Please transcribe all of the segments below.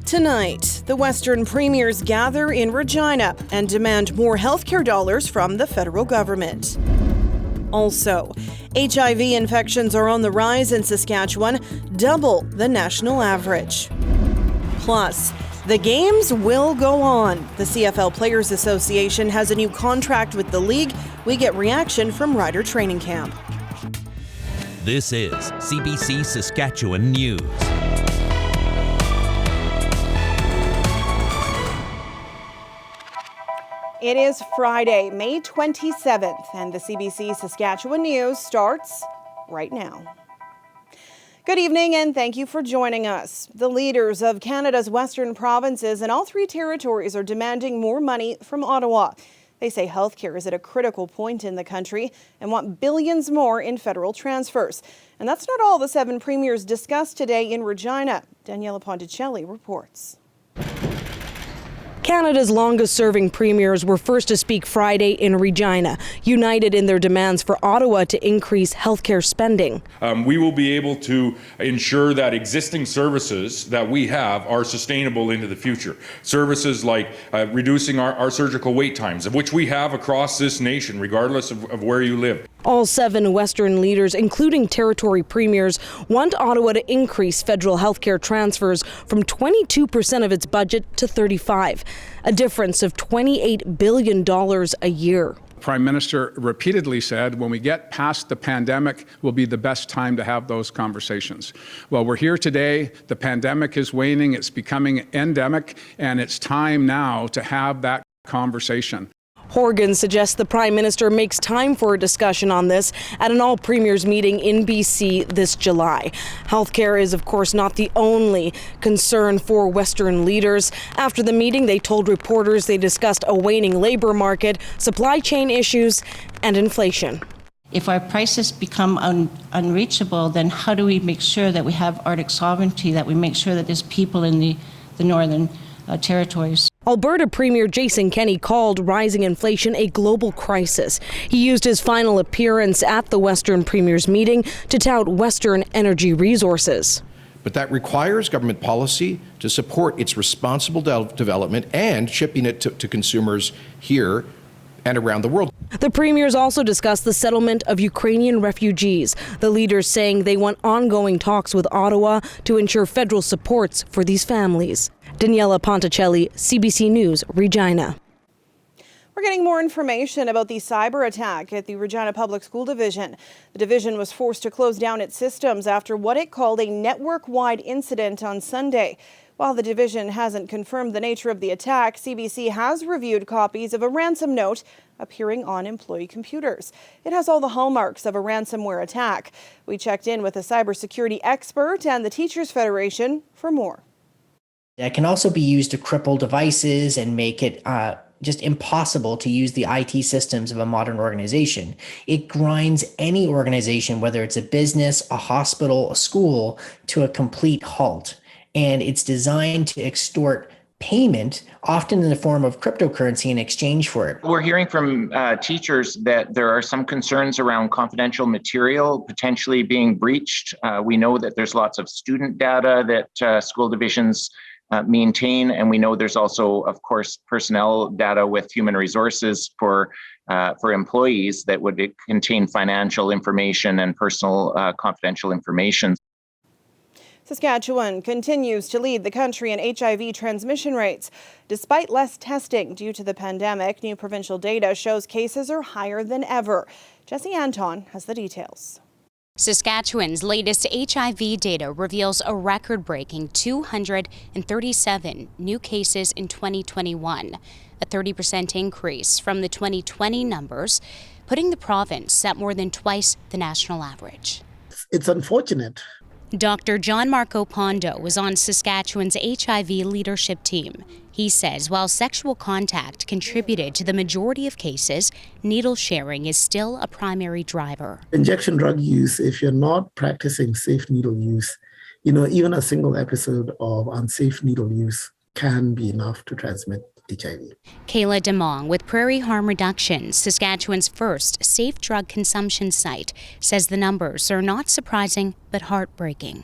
Tonight, the Western premiers gather in Regina and demand more healthcare dollars from the federal government. Also, HIV infections are on the rise in Saskatchewan, double the national average. Plus, the games will go on. The CFL Players Association has a new contract with the league. We get reaction from Rider Training Camp. This is CBC Saskatchewan News. It is Friday, May 27th, and the CBC Saskatchewan News starts right now. Good evening, and thank you for joining us. The leaders of Canada's western provinces and all three territories are demanding more money from Ottawa. They say healthcare is at a critical point in the country and want billions more in federal transfers. And that's not all the 7 premiers discussed today in Regina. Daniela Ponticelli reports. Canada's longest-serving premiers were first to speak Friday in Regina, united in their demands for Ottawa to increase healthcare spending. We will be able to ensure that existing services that we have are sustainable into the future. Services like reducing our surgical wait times, of which we have across this nation, regardless of where you live. All 7 Western leaders, including territory premiers, want Ottawa to increase federal healthcare transfers from 22% of its budget to 35%, a difference of $28 billion a year. Prime Minister repeatedly said when we get past the pandemic will be the best time to have those conversations. Well, we're here today. The pandemic is waning. It's becoming endemic, and it's time now to have that conversation. Horgan suggests the Prime Minister makes time for a discussion on this at an all-premiers meeting in BC this July. Healthcare is, of course, not the only concern for Western leaders. After the meeting, they told reporters they discussed a waning labor market, supply chain issues, and inflation. If our prices become unreachable, then how do we make sure that we have Arctic sovereignty, that we make sure that there's people in the northern territories? Alberta Premier Jason Kenney called rising inflation a global crisis. He used his final appearance at the Western Premiers meeting to tout Western energy resources. But that requires government policy to support its responsible development and shipping it to consumers here and around the world. The premiers also discussed the settlement of Ukrainian refugees, the leaders saying they want ongoing talks with Ottawa to ensure federal supports for these families. Daniela Ponticelli, CBC News, Regina. We're getting more information about the cyber attack at the Regina Public School Division. The division was forced to close down its systems after what it called a network-wide incident on Sunday. While the division hasn't confirmed the nature of the attack, CBC has reviewed copies of a ransom note appearing on employee computers. It has all the hallmarks of a ransomware attack. We checked in with a cybersecurity expert and the Teachers Federation for more. It can also be used to cripple devices and make it just impossible to use the IT systems of a modern organization. It grinds any organization, whether it's a business, a hospital, a school, to a complete halt. And it's designed to extort payment, often in the form of cryptocurrency in exchange for it. We're hearing from teachers that there are some concerns around confidential material potentially being breached. We know that there's lots of student data that school divisions maintain, and we know there's also, of course, personnel data with human resources for employees that would contain financial information and personal confidential information. Saskatchewan continues to lead the country in HIV transmission rates. Despite less testing due to the pandemic, new provincial data shows cases are higher than ever. Jesse Anton has the details. Saskatchewan's latest HIV data reveals a record-breaking 237 new cases in 2021, a 30% increase from the 2020 numbers, putting the province at more than twice the national average. It's unfortunate. Dr. John Marco Pondo was on Saskatchewan's HIV leadership team. He says while sexual contact contributed to the majority of cases, needle sharing is still a primary driver. Injection drug use, if you're not practicing safe needle use, even a single episode of unsafe needle use can be enough to transmit HIV. Kayla DeMong with Prairie Harm Reduction, Saskatchewan's first safe drug consumption site, says the numbers are not surprising but heartbreaking.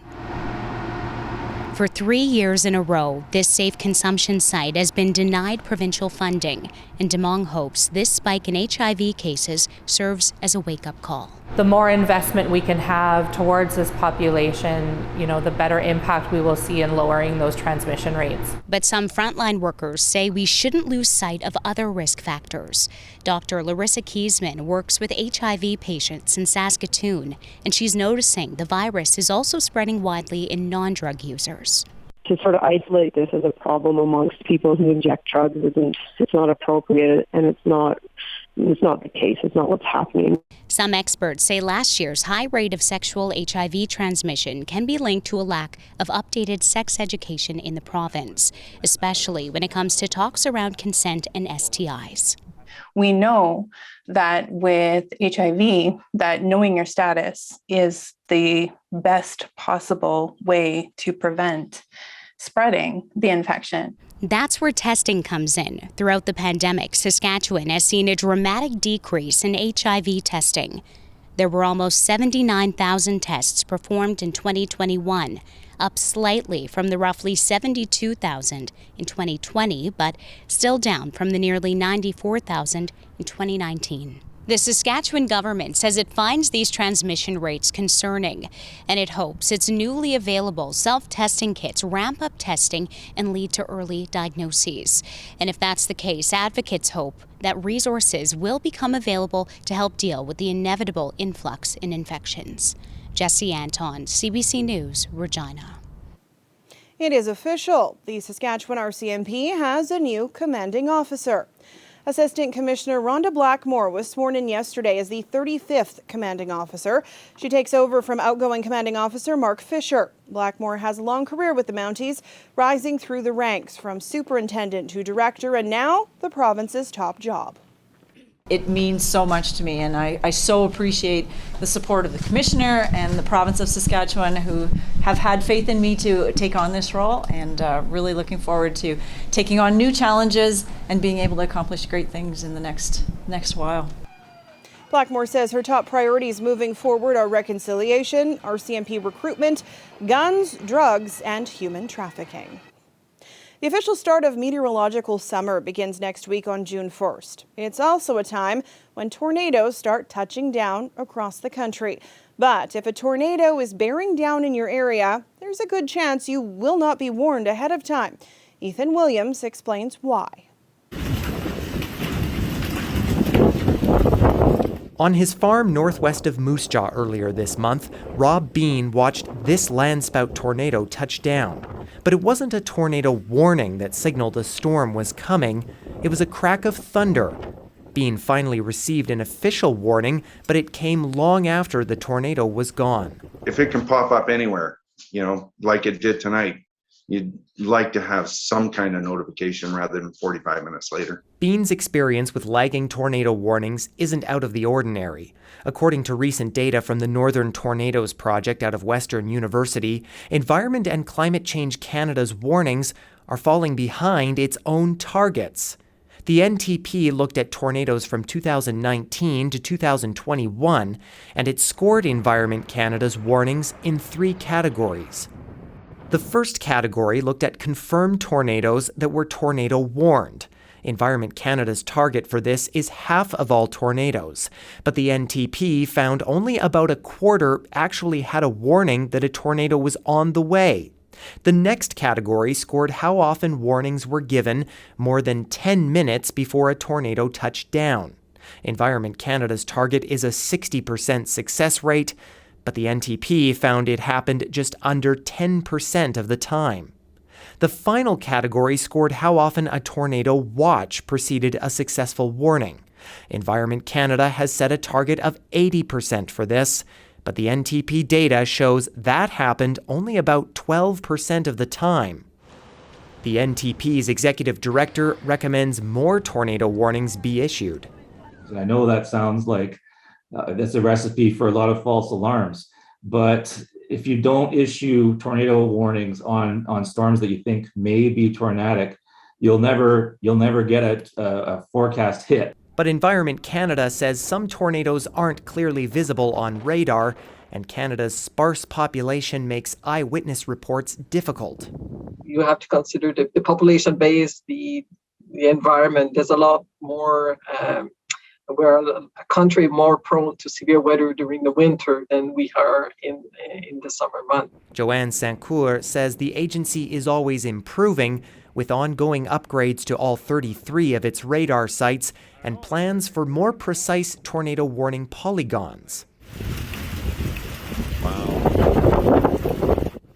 For 3 years in a row, this safe consumption site has been denied provincial funding, and Demong hopes this spike in HIV cases serves as a wake-up call. The more investment we can have towards this population, the better impact we will see in lowering those transmission rates. But some frontline workers say we shouldn't lose sight of other risk factors. Dr. Larissa Kiesman works with HIV patients in Saskatoon, and she's noticing the virus is also spreading widely in non-drug users. To sort of isolate this as a problem amongst people who inject drugs it's not appropriate, and it's not the case. It's not what's happening. Some experts say last year's high rate of sexual HIV transmission can be linked to a lack of updated sex education in the province, especially when it comes to talks around consent and STIs. We know that with HIV, that knowing your status is the best possible way to prevent spreading the infection. That's where testing comes in. Throughout the pandemic, Saskatchewan has seen a dramatic decrease in HIV testing. There were almost 79,000 tests performed in 2021, up slightly from the roughly 72,000 in 2020, but still down from the nearly 94,000 in 2019. The Saskatchewan government says it finds these transmission rates concerning, and it hopes its newly available self-testing kits ramp up testing and lead to early diagnoses. And if that's the case, advocates hope that resources will become available to help deal with the inevitable influx in infections. Jesse Anton, CBC News, Regina. It is official. The Saskatchewan RCMP has a new commanding officer. Assistant Commissioner Rhonda Blackmore was sworn in yesterday as the 35th commanding officer. She takes over from outgoing commanding officer Mark Fisher. Blackmore has a long career with the Mounties, rising through the ranks from superintendent to director, and now the province's top job. It means so much to me, and I so appreciate the support of the Commissioner and the province of Saskatchewan, who have had faith in me to take on this role, and really looking forward to taking on new challenges and being able to accomplish great things in the next while. Blackmore says her top priorities moving forward are reconciliation, RCMP recruitment, guns, drugs, and human trafficking. The official start of meteorological summer begins next week on June 1st. It's also a time when tornadoes start touching down across the country. But if a tornado is bearing down in your area, there's a good chance you will not be warned ahead of time. Ethan Williams explains why. On his farm northwest of Moose Jaw earlier this month, Rob Bean watched this landspout tornado touch down. But it wasn't a tornado warning that signaled a storm was coming. It was a crack of thunder. Bean finally received an official warning, but it came long after the tornado was gone. If it can pop up anywhere, like it did tonight, you'd like to have some kind of notification rather than 45 minutes later. Bean's experience with lagging tornado warnings isn't out of the ordinary. According to recent data from the Northern Tornadoes Project out of Western University, Environment and Climate Change Canada's warnings are falling behind its own targets. The NTP looked at tornadoes from 2019 to 2021, and it scored Environment Canada's warnings in 3 categories. The first category looked at confirmed tornadoes that were tornado warned. Environment Canada's target for this is half of all tornadoes, but the NTP found only about a quarter actually had a warning that a tornado was on the way. The next category scored how often warnings were given more than 10 minutes before a tornado touched down. Environment Canada's target is a 60% success rate, but the NTP found it happened just under 10% of the time. The final category scored how often a tornado watch preceded a successful warning. Environment Canada has set a target of 80% for this, but the NTP data shows that happened only about 12% of the time. The NTP's executive director recommends more tornado warnings be issued. I know that sounds like that's a recipe for a lot of false alarms, but if you don't issue tornado warnings on storms that you think may be tornadic, you'll never get a forecast hit. But Environment Canada says some tornadoes aren't clearly visible on radar, and Canada's sparse population makes eyewitness reports difficult. You have to consider the population base, the environment. There's a lot more, we're a country more prone to severe weather during the winter than we are in the summer months. Joanne Sancour says the agency is always improving, with ongoing upgrades to all 33 of its radar sites and plans for more precise tornado warning polygons. Wow.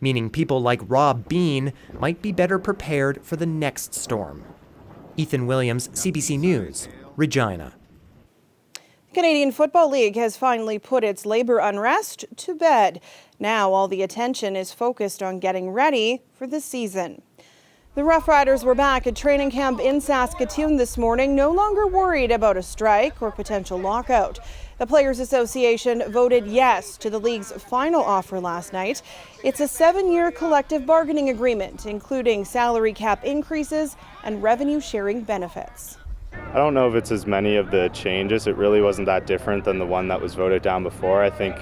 Meaning people like Rob Bean might be better prepared for the next storm. Ethan Williams, CBC News, Regina. The Canadian Football League has finally put its labor unrest to bed. Now all the attention is focused on getting ready for the season. The Rough Riders were back at training camp in Saskatoon this morning, no longer worried about a strike or potential lockout. The Players Association voted yes to the league's final offer last night. It's a 7-year collective bargaining agreement, including salary cap increases and revenue-sharing benefits. I don't know if it's as many of the changes. It really wasn't that different than the one that was voted down before. I think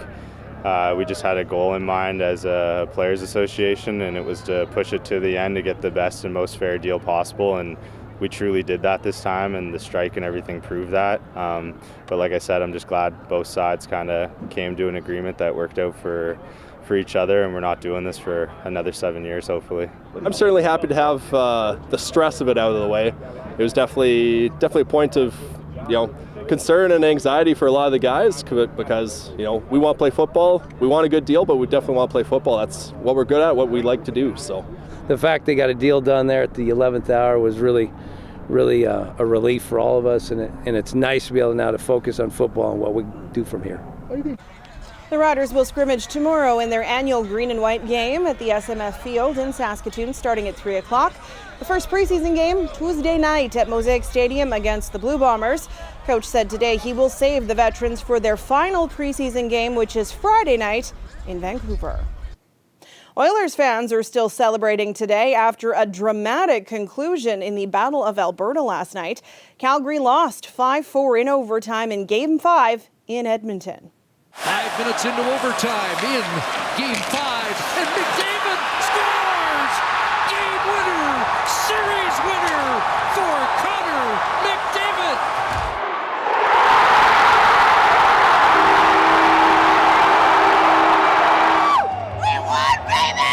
we just had a goal in mind as a Players Association, and it was to push it to the end to get the best and most fair deal possible, and we truly did that this time, and the strike and everything proved that. But like I said, I'm just glad both sides kind of came to an agreement that worked out for each other, and we're not doing this for another 7 years, hopefully. I'm certainly happy to have the stress of it out of the way. It was definitely a point of, concern and anxiety for a lot of the guys, because we want to play football. We want a good deal, but we definitely want to play football. That's what we're good at, what we like to do. So the fact they got a deal done there at the 11th hour was really a relief for all of us, and it's nice to be able now to focus on football and what we do from here. The Riders will scrimmage tomorrow in their annual green and white game at the SMF Field in Saskatoon, starting at 3 o'clock. The first preseason game Tuesday night at Mosaic Stadium against the Blue Bombers. Coach said today he will save the veterans for their final preseason game, which is Friday night in Vancouver. Oilers fans are still celebrating today after a dramatic conclusion in the Battle of Alberta last night. Calgary lost 5-4 in overtime in Game 5 in Edmonton. 5 minutes into overtime in Game 5, and McDavid scores! Game winner! Series winner for Connor McDavid! We won, baby!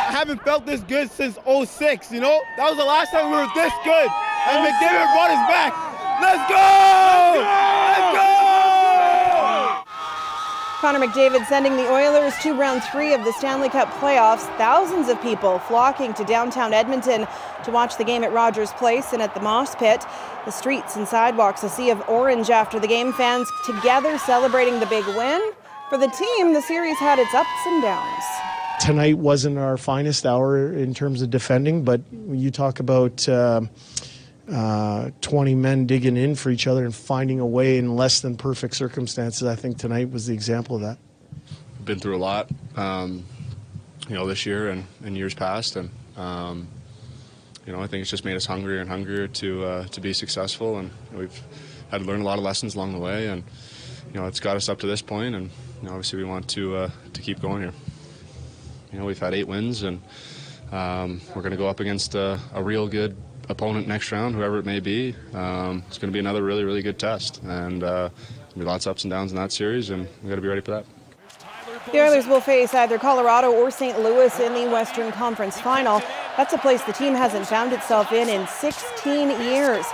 I haven't felt this good since 06, That was the last time we were this good, and McDavid brought us back. Let's go! Let's go! Connor McDavid sending the Oilers to round 3 of the Stanley Cup playoffs. Thousands of people flocking to downtown Edmonton to watch the game at Rogers Place and at the Moss Pit. The streets and sidewalks a sea of orange after the game, fans together celebrating the big win. For the team, the series had its ups and downs. Tonight wasn't our finest hour in terms of defending, but you talk about 20 men digging in for each other and finding a way in less than perfect circumstances. I think tonight was the example of that. Been through a lot, this year and years past, and I think it's just made us hungrier and hungrier to be successful, and we've had to learn a lot of lessons along the way, and it's got us up to this point, and obviously we want to keep going here. We've had 8 wins, and we're going to go up against a real good opponent next round, whoever it may be. It's going to be another really, really good test, and there'll be lots of ups and downs in that series, and we've got to be ready for that. The Oilers will face either Colorado or St. Louis in the Western Conference Final. That's a place the team hasn't found itself in 16 years.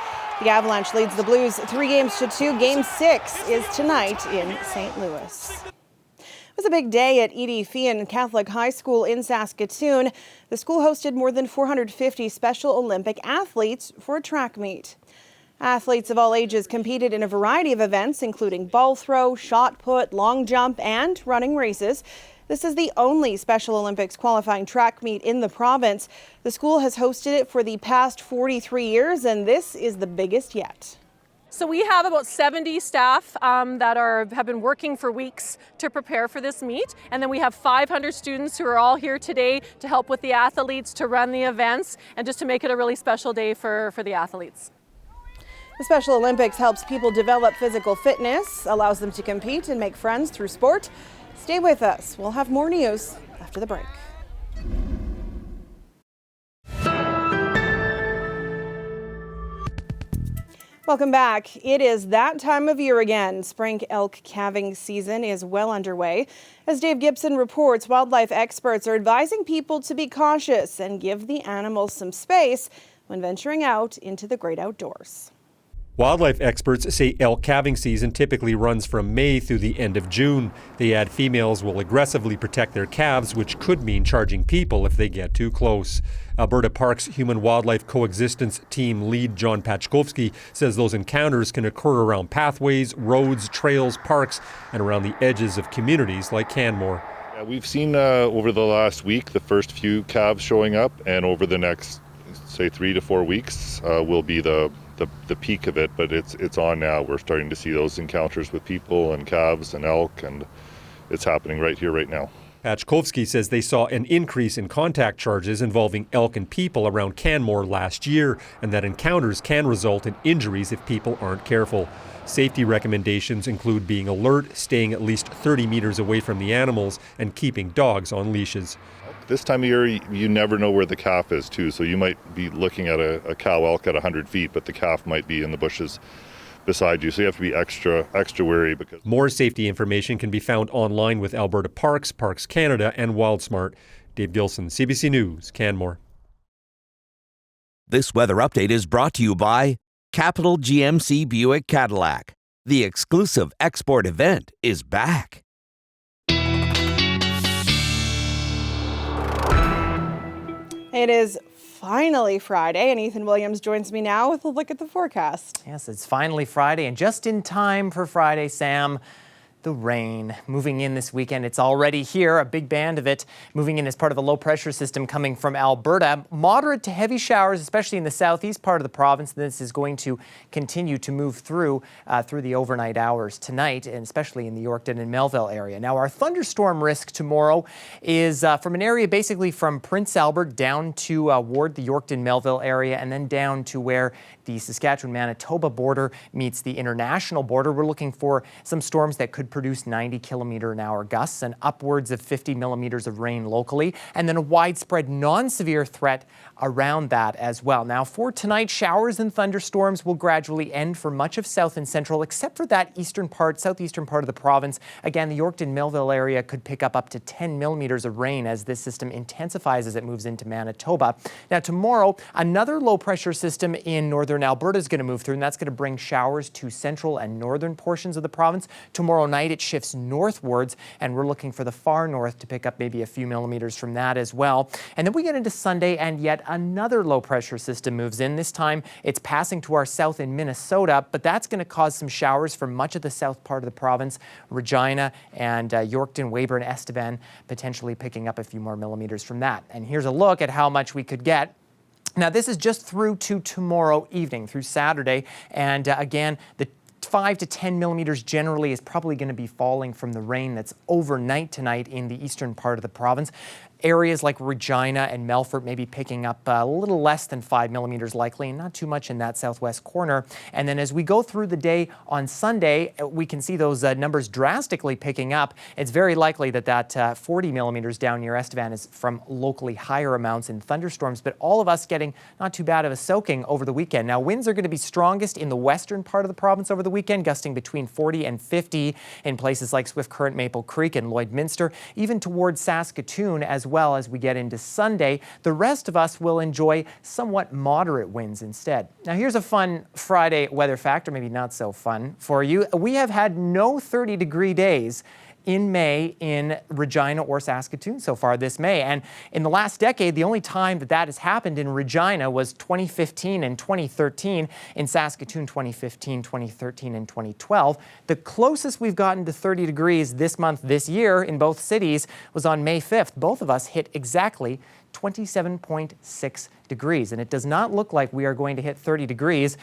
The Avalanche leads the Blues 3-2. Game 6 is tonight in St. Louis. It was a big day at Edie Fian Catholic High School in Saskatoon. The school hosted more than 450 Special Olympic athletes for a track meet. Athletes of all ages competed in a variety of events, including ball throw, shot put, long jump, and running races. This is the only Special Olympics qualifying track meet in the province. The school has hosted it for the past 43 years, and this is the biggest yet. So we have about 70 staff that have been working for weeks to prepare for this meet. And then we have 500 students who are all here today to help with the athletes, to run the events, and just to make it a really special day for the athletes. The Special Olympics helps people develop physical fitness, allows them to compete and make friends through sport. Stay with us. We'll have more news after the break. Welcome back. It is that time of year again. Spring elk calving season is well underway. As Dave Gibson reports, wildlife experts are advising people to be cautious and give the animals some space when venturing out into the great outdoors. Wildlife experts say elk calving season typically runs from May through the end of June. They add females will aggressively protect their calves, which could mean charging people if they get too close. Alberta Parks Human-Wildlife Coexistence Team lead John Pachkovsky says those encounters can occur around pathways, roads, trails, parks, and around the edges of communities like Canmore. Yeah, we've seen over the last week the first few calves showing up, and over the next, say, 3 to 4 weeks will be the peak of it, but it's on now. We're starting to see those encounters with people and calves and elk, and it's happening right here, right now. Pachkovsky says they saw an increase in contact charges involving elk and people around Canmore last year, and that encounters can result in injuries if people aren't careful. Safety recommendations include being alert, staying at least 30 meters away from the animals, and keeping dogs on leashes. This time of year, you never know where the calf is, too. So you might be looking at a cow elk at 100 feet, but the calf might be in the bushes beside you. So you have to be extra wary. Because more safety information can be found online with Alberta Parks, Parks Canada, and WildSmart. Dave Gilson, CBC News, Canmore. This weather update is brought to you by Capital GMC Buick Cadillac. The exclusive export event is back. It is finally Friday, and Ethan Williams joins me now with a look at the forecast. Yes, it's finally Friday, and just in time for Friday, Sam, the rain moving in this weekend. It's already here, a big band of it moving in as part of a low pressure system coming from Alberta. Moderate to heavy showers, especially in the southeast part of the province. This is going to continue to move through the overnight hours tonight, and especially in the Yorkton and Melville area. Now, our thunderstorm risk tomorrow is from an area basically from Prince Albert down toward the Yorkton Melville area, and then down to where the Saskatchewan-Manitoba border meets the international border. We're looking for some storms that could produce 90-kilometer-an-hour gusts and upwards of 50 millimeters of rain locally, and then a widespread non-severe threat around that as well. Now, for tonight, showers and thunderstorms will gradually end for much of south and central, except for that southeastern part of the province. Again, the Yorkton-Melville area could pick up to 10 millimeters of rain as this system intensifies as it moves into Manitoba. Now, tomorrow, another low-pressure system in northern Alberta is going to move through, and that's going to bring showers to central and northern portions of the province. Tomorrow night, it shifts northwards, and we're looking for the far north to pick up maybe a few millimeters from that as well. And then we get into Sunday, and yet another low-pressure system moves in. This time, it's passing to our south in Minnesota, but that's going to cause some showers for much of the south part of the province. Regina and Yorkton, Weyburn, Estevan potentially picking up a few more millimeters from that. And here's a look at how much we could get. Now, this is just through to tomorrow evening, through Saturday, and again, the 5 to 10 millimeters generally is probably going to be falling from the rain that's overnight tonight in the eastern part of the province. Areas like Regina and Melfort may be picking up a little less than 5 millimeters likely, and not too much in that southwest corner. And then as we go through the day on Sunday, we can see those numbers drastically picking up. It's very likely that 40 millimeters down near Estevan is from locally higher amounts in thunderstorms, but all of us getting not too bad of a soaking over the weekend. Now, winds are going to be strongest in the western part of the province over the weekend, gusting between 40 and 50 in places like Swift Current, Maple Creek, and Lloydminster, even towards Saskatoon as well as we get into Sunday. The rest of us will enjoy somewhat moderate winds instead. Now, here's a fun Friday weather fact, or maybe not so fun for you. We have had no 30-degree days in May in Regina or Saskatoon so far this May. And in the last decade, the only time that has happened in Regina was 2015 and 2013. In Saskatoon, 2015, 2013, and 2012. The closest we've gotten to 30 degrees this month, this year, in both cities was on May 5th. Both of us hit exactly 27.6 degrees. And it does not look like we are going to hit 30 degrees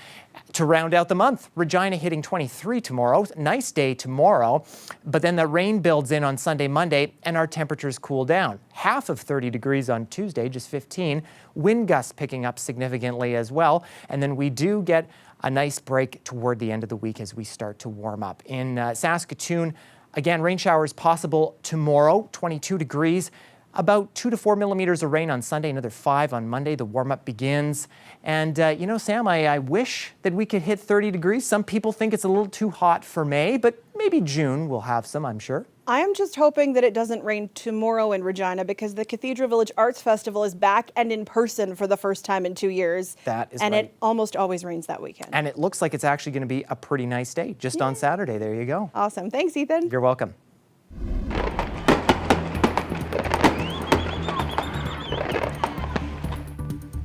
to round out the month. Regina hitting 23 tomorrow. Nice day tomorrow. But then the rain builds in on Sunday, Monday, and our temperatures cool down. Half of 30 degrees on Tuesday, just 15. Wind gusts picking up significantly as well. And then we do get a nice break toward the end of the week as we start to warm up. In Saskatoon, again, rain showers possible tomorrow, 22 degrees. About 2 to 4 millimeters of rain on Sunday, another 5 on Monday. The warm-up begins. And, Sam, I wish that we could hit 30 degrees. Some people think it's a little too hot for May, but maybe June will have some, I'm sure. I am just hoping that it doesn't rain tomorrow in Regina because the Cathedral Village Arts Festival is back and in person for the first time in 2 years. That is and right. It almost always rains that weekend. And it looks like it's actually going to be a pretty nice day just on Saturday. There you go. Awesome. Thanks, Ethan. You're welcome.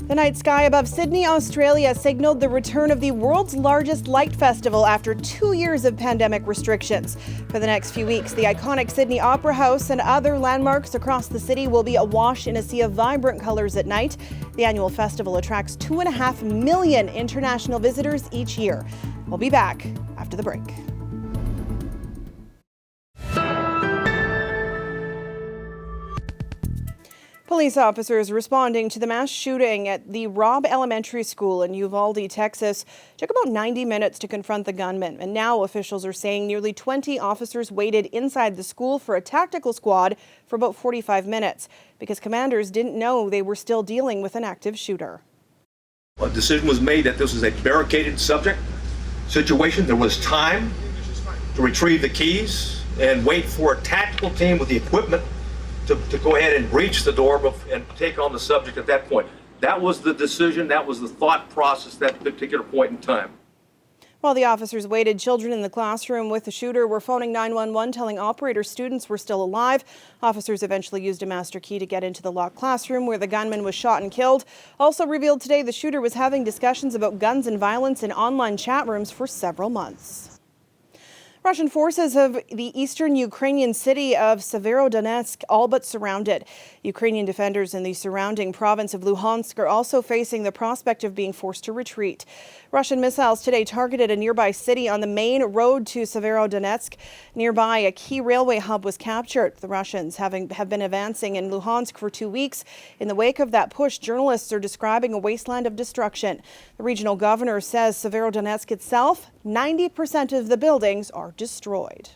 The night sky above Sydney, Australia signaled the return of the world's largest light festival after 2 years of pandemic restrictions. For the next few weeks, the iconic Sydney Opera House and other landmarks across the city will be awash in a sea of vibrant colors at night. The annual festival attracts 2.5 million international visitors each year. We'll be back after the break. Police officers responding to the mass shooting at the Robb Elementary School in Uvalde, Texas, took about 90 minutes to confront the gunman. And now officials are saying nearly 20 officers waited inside the school for a tactical squad for about 45 minutes because commanders didn't know they were still dealing with an active shooter. A decision was made that this was a barricaded subject situation. There was time to retrieve the keys and wait for a tactical team with the equipment to go ahead and breach the door and take on the subject at that point. That was the decision, that was the thought process at that particular point in time. While the officers waited, children in the classroom with the shooter were phoning 911, telling operators students were still alive. Officers eventually used a master key to get into the locked classroom where the gunman was shot and killed. Also revealed today, the shooter was having discussions about guns and violence in online chat rooms for several months. Russian forces of the eastern Ukrainian city of Severodonetsk all but surrounded. Ukrainian defenders in the surrounding province of Luhansk are also facing the prospect of being forced to retreat. Russian missiles today targeted a nearby city on the main road to Severodonetsk. Nearby, a key railway hub was captured. The Russians have been advancing in Luhansk for 2 weeks. In the wake of that push, journalists are describing a wasteland of destruction. The regional governor says Severodonetsk itself, 90% of the buildings are destroyed.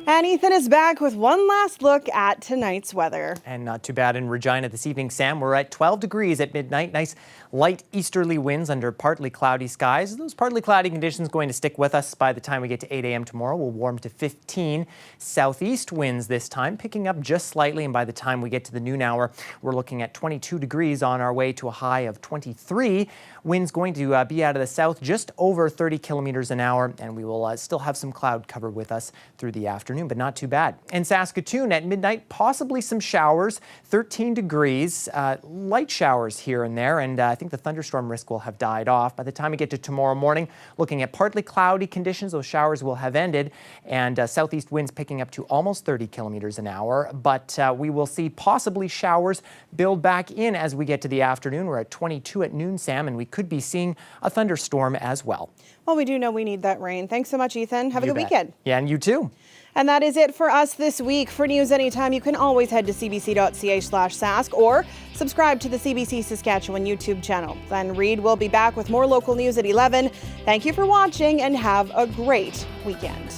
And Ethan is back with one last look at tonight's weather. And not too bad in Regina this evening, Sam. We're at 12 degrees at midnight. Nice light easterly winds under partly cloudy skies. Those partly cloudy conditions going to stick with us by the time we get to 8 a.m. tomorrow. We'll warm to 15. Southeast winds this time, picking up just slightly. And by the time we get to the noon hour, we're looking at 22 degrees on our way to a high of 23. Winds going to be out of the south just over 30 kilometers an hour. And we will still have some cloud cover with us through the afternoon, but not too bad. In Saskatoon at midnight, possibly some showers, 13 degrees, light showers here and there. And I think the thunderstorm risk will have died off. By the time we get to tomorrow morning, looking at partly cloudy conditions, those showers will have ended, and southeast winds picking up to almost 30 kilometers an hour. But we will see possibly showers build back in as we get to the afternoon. We're at 22 at noon, Sam, and we could be seeing a thunderstorm as well. Well, we do know we need that rain. Thanks so much, Ethan. Have a good weekend. Yeah, and you too. And that is it for us this week. For news anytime, you can always head to cbc.ca/sask or subscribe to the CBC Saskatchewan YouTube channel. Glenn Reed will be back with more local news at 11. Thank you for watching and have a great weekend.